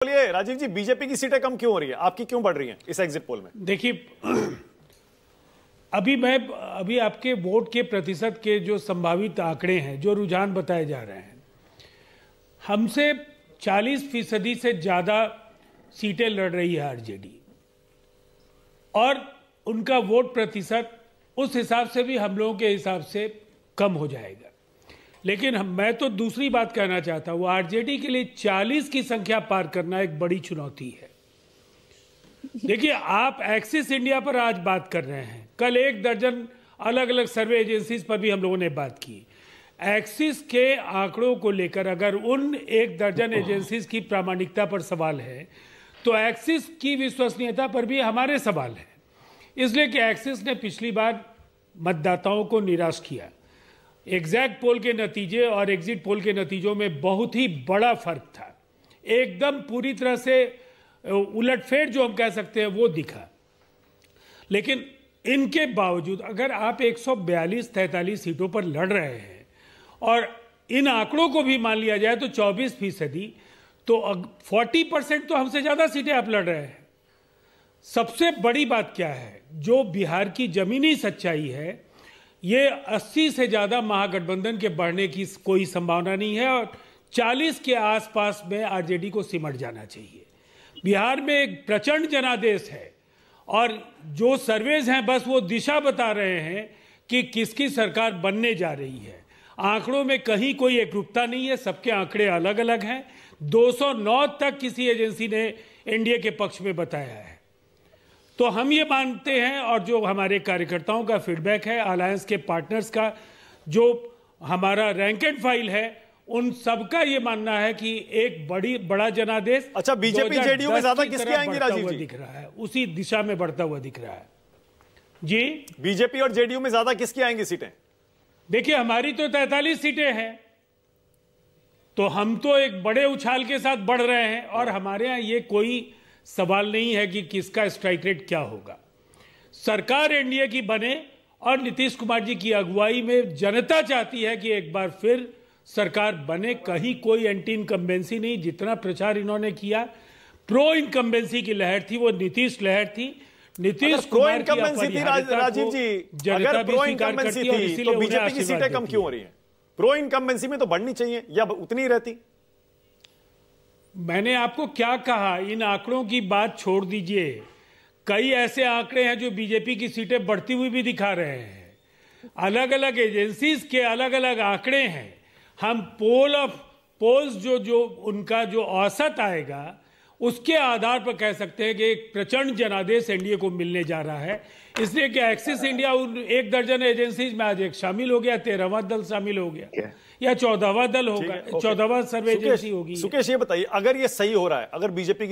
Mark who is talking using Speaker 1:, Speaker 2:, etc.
Speaker 1: बोलिए राजीव जी, बीजेपी की सीटें कम क्यों हो रही है, आपकी क्यों बढ़ रही हैं इस एग्जिट पोल में?
Speaker 2: देखिए, अभी आपके वोट के प्रतिशत के जो संभावित आंकड़े हैं, जो रुझान बताए जा रहे हैं, हमसे 40% से ज्यादा सीटें लड़ रही है आरजेडी, और उनका वोट प्रतिशत उस हिसाब से भी हम लोगों के हिसाब से कम हो जाएगा। लेकिन मैं तो दूसरी बात कहना चाहता हूं, आरजेडी के लिए 40 की संख्या पार करना एक बड़ी चुनौती है। देखिए, आप एक्सिस इंडिया पर आज बात कर रहे हैं, कल 1 दर्जन अलग अलग सर्वे एजेंसीज पर भी हम लोगों ने बात की। एक्सिस के आंकड़ों को लेकर अगर उन 1 दर्जन एजेंसीज की प्रामाणिकता पर सवाल है, तो एक्सिस की विश्वसनीयता पर भी हमारे सवाल है। इसलिए कि एक्सिस ने पिछली बार मतदाताओं को निराश किया। एग्जैक्ट पोल के नतीजे और एग्जिट पोल के नतीजों में बहुत ही बड़ा फर्क था, एकदम पूरी तरह से उलटफेर जो हम कह सकते हैं वो दिखा। लेकिन इनके बावजूद अगर आप 142-43 सीटों पर लड़ रहे हैं और इन आंकड़ों को भी मान लिया जाए तो 24%, तो 40% तो हमसे ज्यादा सीटें आप लड़ रहे हैं। सबसे बड़ी बात क्या है, जो बिहार की जमीनी सच्चाई है, ये 80 से ज्यादा महागठबंधन के बढ़ने की कोई संभावना नहीं है और 40 के आसपास में आरजेडी को सिमट जाना चाहिए। बिहार में एक प्रचंड जनादेश है और जो सर्वेज हैं बस वो दिशा बता रहे हैं कि किसकी सरकार बनने जा रही है। आंकड़ों में कहीं कोई एकरूपता नहीं है, सबके आंकड़े अलग अलग हैं। 209 तक किसी एजेंसी ने एनडीए के पक्ष में बताया है। तो हम ये मानते हैं, और जो हमारे कार्यकर्ताओं का फीडबैक है, अलायंस के पार्टनर्स का जो हमारा रैंक एंड फाइल है, उन सबका ये मानना है कि एक बड़ा जनादेश।
Speaker 1: अच्छा, बीजेपी जेडीयू में ज्यादा किसकी आएंगी राजीव जी?
Speaker 2: दिख रहा है, उसी दिशा में बढ़ता हुआ दिख रहा है जी।
Speaker 1: बीजेपी और जेडीयू में ज्यादा किसकी आएंगी सीटें?
Speaker 2: देखिए, हमारी तो 43 सीटें हैं, तो हम तो एक बड़े उछाल के साथ बढ़ रहे हैं और हमारे यहाँ ये कोई सवाल नहीं है कि किसका स्ट्राइक रेट क्या होगा। सरकार एनडीए की बने और नीतीश कुमार जी की अगुवाई में जनता चाहती है कि एक बार फिर सरकार बने। कहीं कोई एंटी इनकम्बेंसी नहीं, जितना प्रचार इन्होंने किया प्रो इनकम्बेंसी की लहर थी, वो नीतीश लहर थी। नीतीश कुमार की
Speaker 1: राजीव जी, अगर प्रो इनकम्बेंसी थी तो बीजेपी की सीटें कम क्यों हो रही हैं? प्रो इनकम्बेंसी में तो बढ़नी चाहिए या उतनी ही रहती?
Speaker 2: मैंने आपको क्या कहा, इन आंकड़ों की बात छोड़ दीजिए। कई ऐसे आंकड़े हैं जो बीजेपी की सीटें बढ़ती हुई भी दिखा रहे हैं। अलग अलग एजेंसीज के अलग अलग आंकड़े हैं। हम पोल्स जो उनका जो औसत आएगा उसके आधार पर कह सकते हैं कि एक प्रचंड जनादेश एनडीए को मिलने जा रहा है। इसलिए कि एक्सिस इंडिया उन 1 दर्जन एजेंसीज में आज एक शामिल हो गया, 13वां दल शामिल हो गया या 14वां दल होगा, 14वां सर्वे एजेंसी होगी।
Speaker 1: सुकेश, ये बताइए, अगर ये सही हो रहा है, अगर बीजेपी की